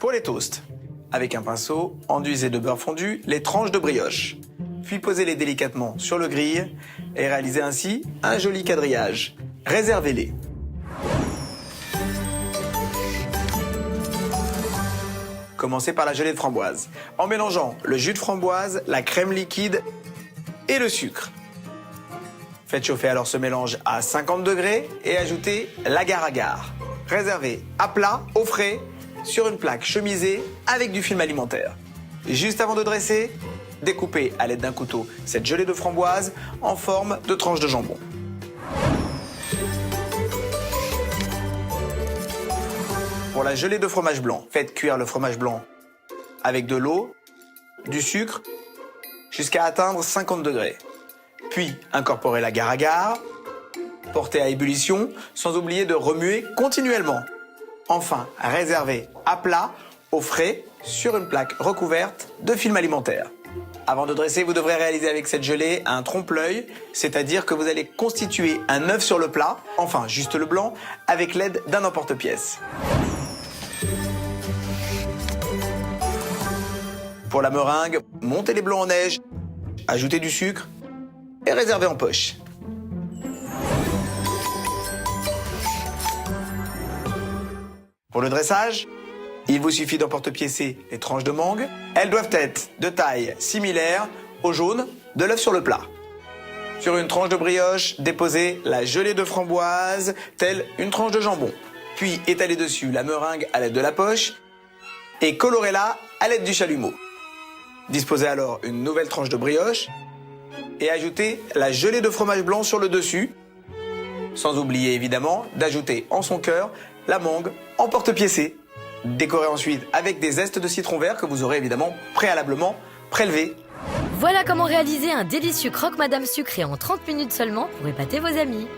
Pour les toasts, avec un pinceau, enduisez de beurre fondu les tranches de brioche. Puis posez-les délicatement sur le grill et réalisez ainsi un joli quadrillage. Réservez-les. Commencez par la gelée de framboise, en mélangeant le jus de framboise, la crème liquide et le sucre. Faites chauffer alors ce mélange à 50 degrés et ajoutez l'agar-agar. Réservez à plat, au frais, sur une plaque chemisée avec du film alimentaire. Juste avant de dresser, découpez à l'aide d'un couteau cette gelée de framboise en forme de tranches de jambon. Pour la gelée de fromage blanc, faites cuire le fromage blanc avec de l'eau, du sucre, jusqu'à atteindre 50 degrés. Puis, incorporez l'agar-agar, portez à ébullition, sans oublier de remuer continuellement. Enfin, réservez à plat, au frais, sur une plaque recouverte de film alimentaire. Avant de dresser, vous devrez réaliser avec cette gelée un trompe-l'œil, c'est-à-dire que vous allez constituer un œuf sur le plat, enfin juste le blanc, avec l'aide d'un emporte-pièce. Pour la meringue, montez les blancs en neige, ajoutez du sucre et réservez en poche. Pour le dressage, il vous suffit d'emporte-piécer les tranches de mangue. Elles doivent être de taille similaire au jaune de l'œuf sur le plat. Sur une tranche de brioche, déposez la gelée de framboise, telle une tranche de jambon. Puis étalez dessus la meringue à l'aide de la poche et colorez-la à l'aide du chalumeau. Disposez alors une nouvelle tranche de brioche et ajoutez la gelée de fromage blanc sur le dessus, sans oublier évidemment d'ajouter en son cœur la mangue emporte-piécée. Décorez ensuite avec des zestes de citron vert que vous aurez évidemment préalablement prélevés. Voilà comment réaliser un délicieux croque-madame sucré en 30 minutes seulement pour épater vos amis.